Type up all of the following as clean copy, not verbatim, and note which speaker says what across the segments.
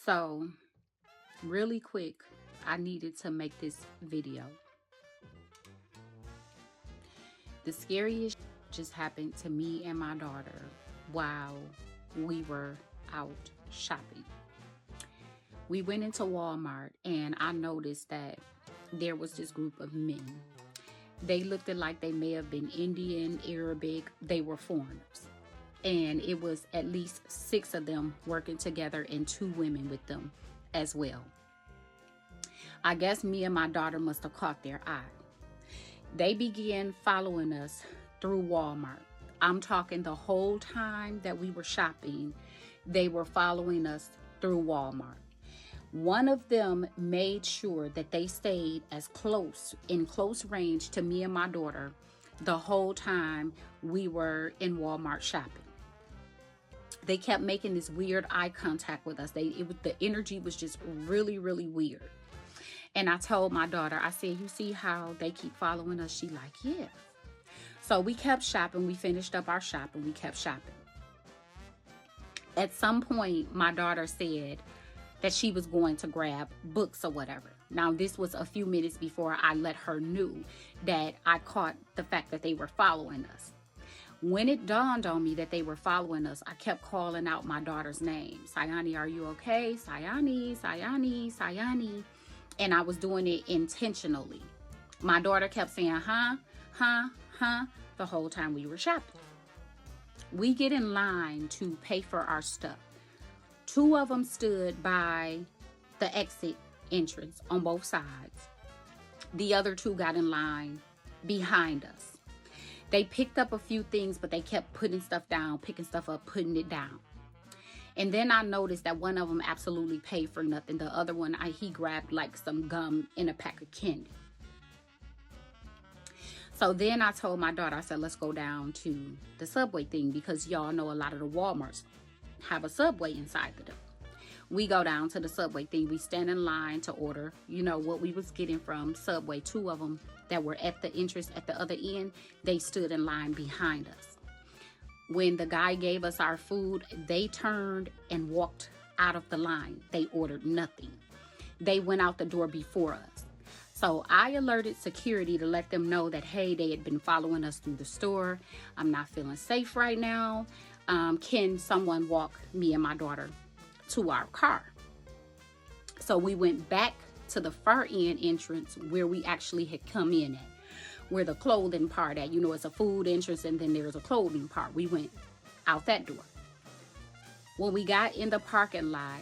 Speaker 1: So, really quick, I needed to make this video. The scariest just happened to me and my daughter while we were out shopping. We went into Walmart and I noticed that there was this group of men. They looked like they may have been Indian, Arabic, they were foreigners. And it was at least 6 of them working together and 2 women with them as well. I guess me and my daughter must have caught their eye. They began following us through Walmart. I'm talking the whole time that we were shopping, they were following us through Walmart. One of them made sure that they stayed in close range to me and my daughter the whole time we were in Walmart shopping. They kept making this weird eye contact with us. The energy was just really, really weird. And I told my daughter, I said, you see how they keep following us? She like, yeah. So we kept shopping. We finished up our shopping. We kept shopping. At some point, my daughter said that she was going to grab books or whatever. Now, this was a few minutes before I let her know that I caught the fact that they were following us. When it dawned on me that they were following us, I kept calling out my daughter's name. Sayani, are you okay? Sayani, Sayani, Sayani. And I was doing it intentionally. My daughter kept saying, huh, the whole time we were shopping. We get in line to pay for our stuff. 2 of them stood by the exit entrance on both sides. The other 2 got in line behind us. They picked up a few things, but they kept putting stuff down, picking stuff up, putting it down. And then I noticed that one of them absolutely paid for nothing. The other one, he grabbed like some gum in a pack of candy. So then I told my daughter, I said, let's go down to the Subway thing, because y'all know a lot of the Walmarts have a Subway inside of them. We go down to the Subway thing. We stand in line to order, what we was getting from Subway. 2 of them that were at the entrance at the other end, they stood in line behind us. When the guy gave us our food, they turned and walked out of the line. They ordered nothing. They went out the door before us. So I alerted security to let them know that, hey, they had been following us through the store. I'm not feeling safe right now. Can someone walk me and my daughter to our car? So we went back to the far end entrance where we actually had come in at, where the clothing part at. It's a food entrance and then there's a clothing part. We went out that door. When we got in the parking lot,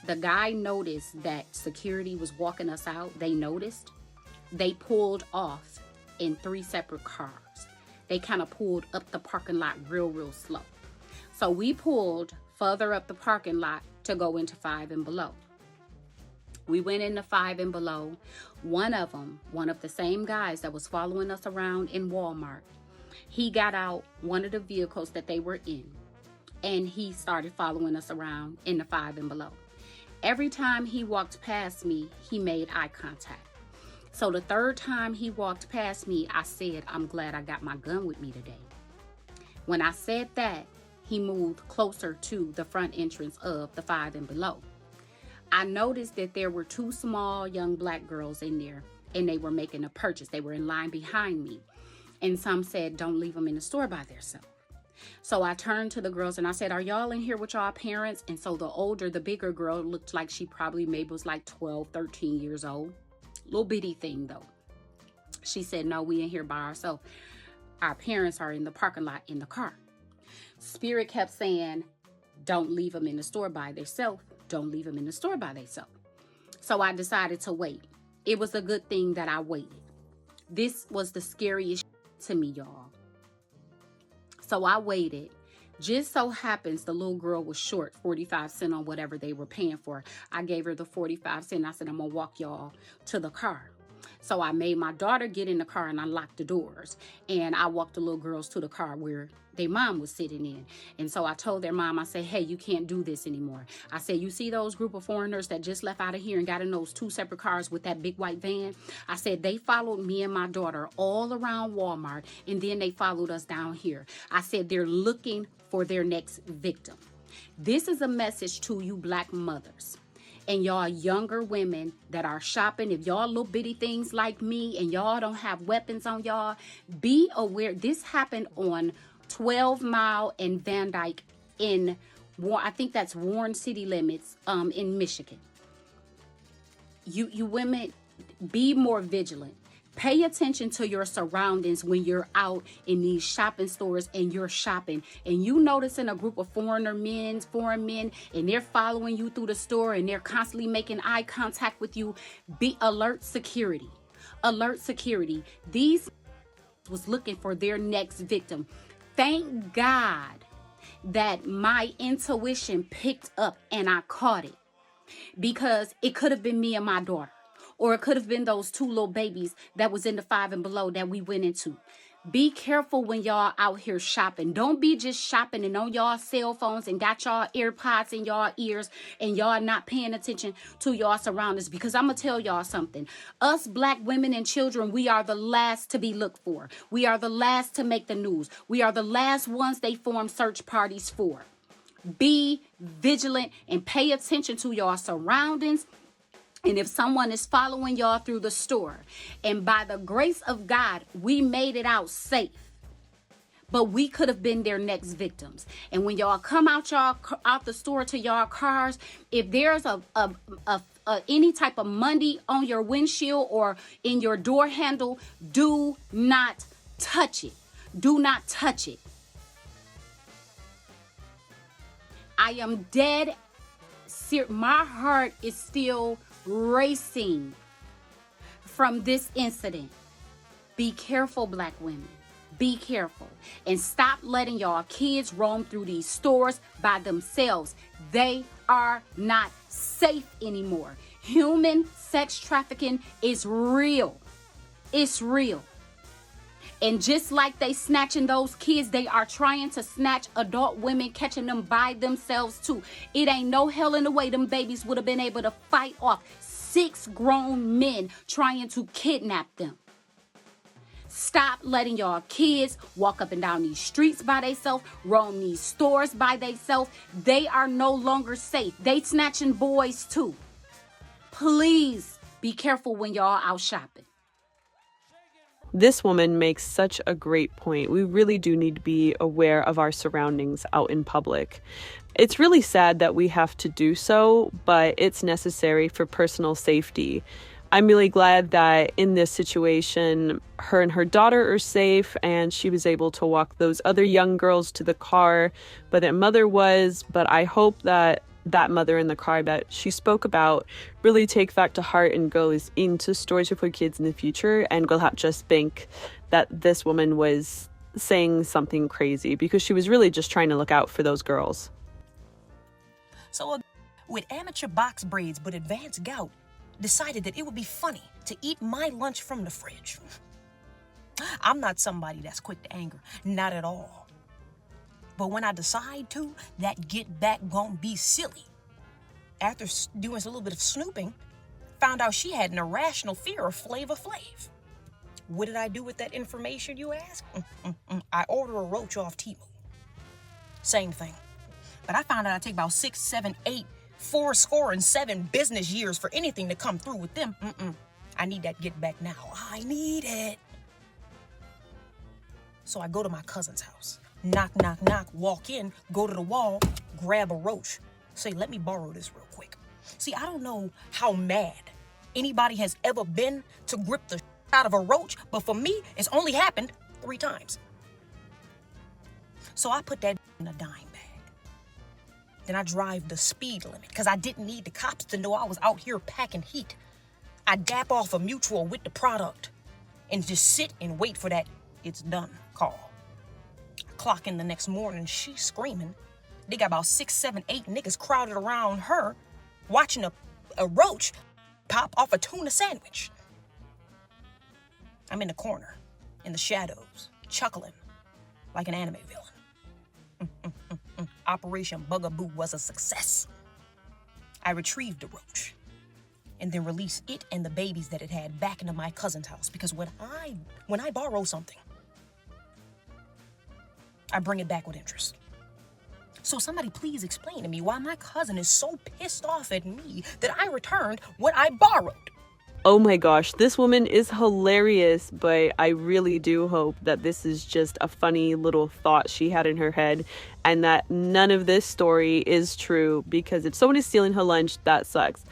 Speaker 1: the guy noticed that security was walking us out. They noticed. They pulled off in 3 separate cars. They kind of pulled up the parking lot real slow. So we pulled further up the parking lot to go into 5 and below. We went into 5 and below. One of the same guys that was following us around in Walmart, he got out one of the vehicles that they were in, and he started following us around in the 5 and below. Every time he walked past me, he made eye contact. So the 3rd time he walked past me, I said, I'm glad I got my gun with me today. When I said that, he moved closer to the front entrance of the 5 and below. I noticed that there were 2 small young black girls in there, and they were making a purchase. They were in line behind me. And some said, don't leave them in the store by themselves. So I turned to the girls and I said, are y'all in here with y'all parents? And so the bigger girl looked like she probably maybe was like 12, 13 years old. Little bitty thing though. She said, no, we in here by ourselves. Our parents are in the parking lot in the car. Spirit kept saying, don't leave them in the store by themselves. Don't leave them in the store by themselves. So I decided to wait. It was a good thing that I waited. This was the scariest to me, y'all. So I waited. Just so happens the little girl was short 45 cents on whatever they were paying for. I gave her the 45 cents. I said, I'm going to walk y'all to the car. So I made my daughter get in the car and I locked the doors. And I walked the little girls to the car where their mom was sitting in. And so I told their mom, I said, hey, you can't do this anymore. I said, you see those group of foreigners that just left out of here and got in those 2 separate cars with that big white van? I said, they followed me and my daughter all around Walmart, and then they followed us down here. I said, they're looking for their next victim. This is a message to you black mothers. And y'all younger women that are shopping, if y'all little bitty things like me and y'all don't have weapons on y'all, be aware. This happened on 12 Mile and Van Dyke in, I think that's Warren City Limits in Michigan. You women, be more vigilant. Pay attention to your surroundings when you're out in these shopping stores and you're shopping and you noticing a group of foreign men, and they're following you through the store and they're constantly making eye contact with you. Be alert security. Alert security. These was looking for their next victim. Thank God that my intuition picked up and I caught it, because it could have been me and my daughter. Or it could have been those two little babies that was in the 5 and below that we went into. Be careful when y'all out here shopping. Don't be just shopping and on y'all cell phones and got y'all AirPods in y'all ears and y'all not paying attention to y'all surroundings. Because I'm going to tell y'all something. Us black women and children, we are the last to be looked for. We are the last to make the news. We are the last ones they form search parties for. Be vigilant and pay attention to y'all surroundings. And if someone is following y'all through the store, and by the grace of God, we made it out safe, but we could have been their next victims. And when y'all come out the store to y'all cars, if there's any type of money on your windshield or in your door handle, do not touch it. Do not touch it. I am dead. My heart is still racing from this incident. Be careful, black women. Be careful. And stop letting y'all kids roam through these stores by themselves. They are not safe anymore. Human sex trafficking is real. It's real. And just like they snatching those kids, they are trying to snatch adult women, catching them by themselves too. It ain't no hell in the way them babies would have been able to fight off 6 grown men trying to kidnap them. Stop letting y'all kids walk up and down these streets by themselves, roam these stores by themselves. They are no longer safe. They snatching boys too. Please be careful when y'all out shopping.
Speaker 2: This woman makes such a great point. We really do need to be aware of our surroundings out in public. It's really sad that we have to do so, but it's necessary for personal safety. I'm really glad that in this situation, her and her daughter are safe and she was able to walk those other young girls to the car, but their mother was. But I hope that that mother in the car that she spoke about really take that to heart and goes into stores with her kids in the future and will not just think that this woman was saying something crazy, because she was really just trying to look out for those girls.
Speaker 3: So with amateur box braids but advanced gout, decided that it would be funny to eat my lunch from the fridge. I'm not somebody that's quick to anger, not at all. But when I decide to, that get back won't be silly. After doing a little bit of snooping, found out she had an irrational fear of Flavor Flav. What did I do with that information, you ask? I order a roach off Temu. Same thing. But I found out I take about 6, 7, 8, 4 business years for anything to come through with them. I need that get back now. I need it. So I go to my cousin's house. Knock, knock, knock, walk in, go to the wall, grab a roach. Say, let me borrow this real quick. See, I don't know how mad anybody has ever been to grip the out of a roach, but for me, it's only happened 3 times. So I put that in a dime bag. Then I drive the speed limit because I didn't need the cops to know I was out here packing heat. I dap off a mutual with the product and just sit and wait for that it's done call. Clock in the next morning, she's screaming. They got about 6, 7, 8 niggas crowded around her watching a roach pop off a tuna sandwich. I'm in the corner, in the shadows, chuckling like an anime villain. Operation Bugaboo was a success. I retrieved the roach and then released it and the babies that it had back into my cousin's house, because when I borrow something, I bring it back with interest. So somebody please explain to me why my cousin is so pissed off at me that I returned what I borrowed.
Speaker 2: Oh my gosh, this woman is hilarious, but I really do hope that this is just a funny little thought she had in her head and that none of this story is true, because if someone is stealing her lunch, that sucks.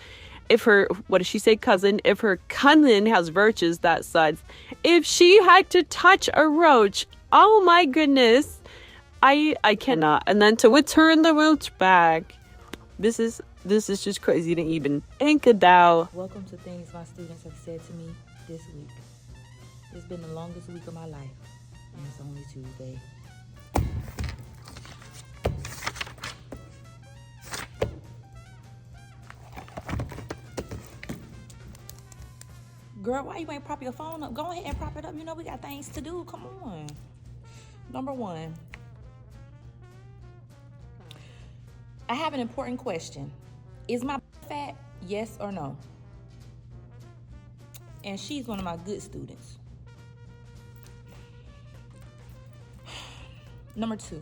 Speaker 2: If her, what does she say, cousin? If her cousin has virtues, that sucks. If she had to touch a roach, oh my goodness, I cannot. And then to return the roach back, this is just crazy to even think about.
Speaker 4: Welcome to things my students have said to me this week. It's been the longest week of my life, and it's only Tuesday. Girl, why you ain't prop your phone up? Go ahead and prop it up. You know we got things to do. Come on. Number one, I have an important question. Is my fat? Yes or no? And she's one of my good students. Number two,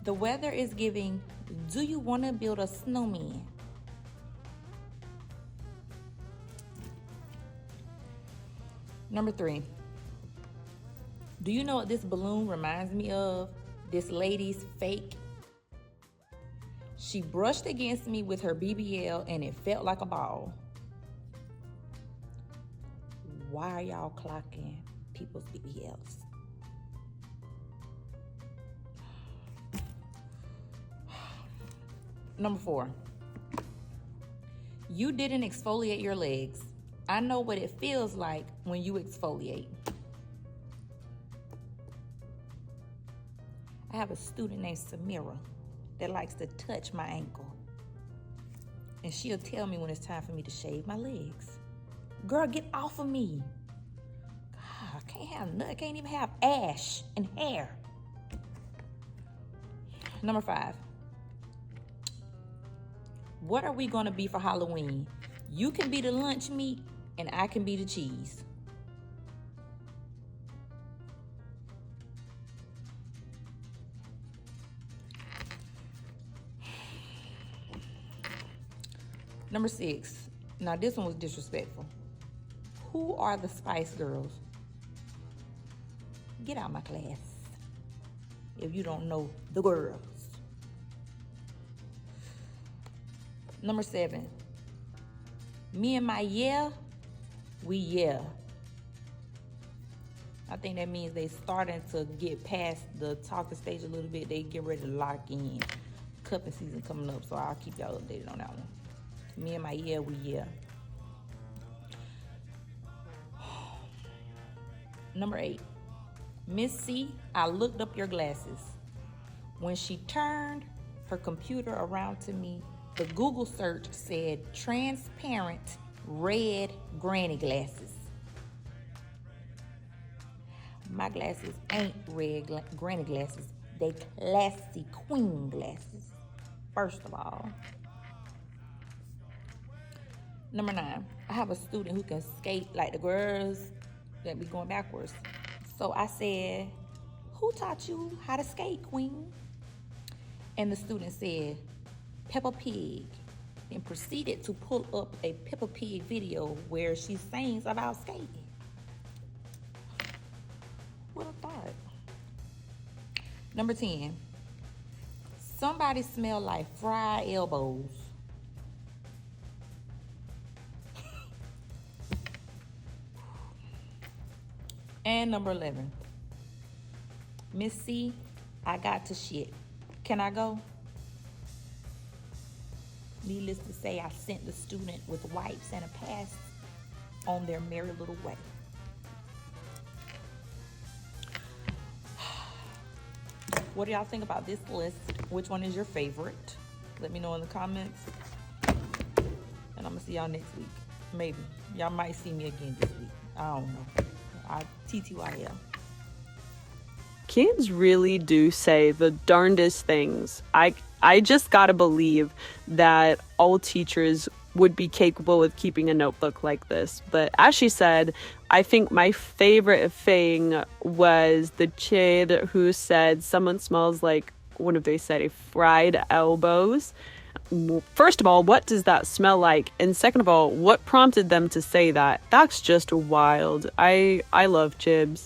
Speaker 4: the weather is giving, do you want to build a snowman? Number three, do you know what this balloon reminds me of? This lady's fake. She brushed against me with her BBL and it felt like a ball. Why are y'all clocking people's BBLs? Number four, you didn't exfoliate your legs. I know what it feels like when you exfoliate. I have a student named Samira that likes to touch my ankle. And she'll tell me when it's time for me to shave my legs. Girl, get off of me. God, I can't have nothing. I can't even have ash and hair. Number five. What are we gonna be for Halloween? You can be the lunch meat and I can be the cheese. Number six. Now this one was disrespectful. Who are the Spice Girls? Get out of my class if you don't know the girls. Number seven. Me and my we yeah. I think that means they starting to get past the talking stage a little bit. They get ready to lock in. Cupping season coming up, so I'll keep y'all updated on that one. Me and my we yeah. Number 8. Miss C, I looked up your glasses. When she turned her computer around to me, the Google search said transparent red granny glasses. My glasses ain't red granny glasses. They classy queen glasses, first of all. Number 9, I have a student who can skate like the girls that be going backwards. So I said, who taught you how to skate, queen? And the student said, Peppa Pig, and proceeded to pull up a Peppa Pig video where she sings about skating. What a thought. Number 10, somebody smell like fried elbows. And number 11, Miss C, I got to shit. Can I go? Needless to say, I sent the student with wipes and a pass on their merry little way. What do y'all think about this list? Which one is your favorite? Let me know in the comments. And I'm gonna see y'all next week. Maybe. Y'all might see me again this week. I don't know. TTYL.
Speaker 2: Kids really do say the darndest things. I just gotta believe that all teachers would be capable of keeping a notebook like this. But as she said, I think my favorite thing was the kid who said someone smells like what have they said? Fried elbows. First of all, what does that smell like? And second of all, what prompted them to say that? That's just wild. I love Chibs.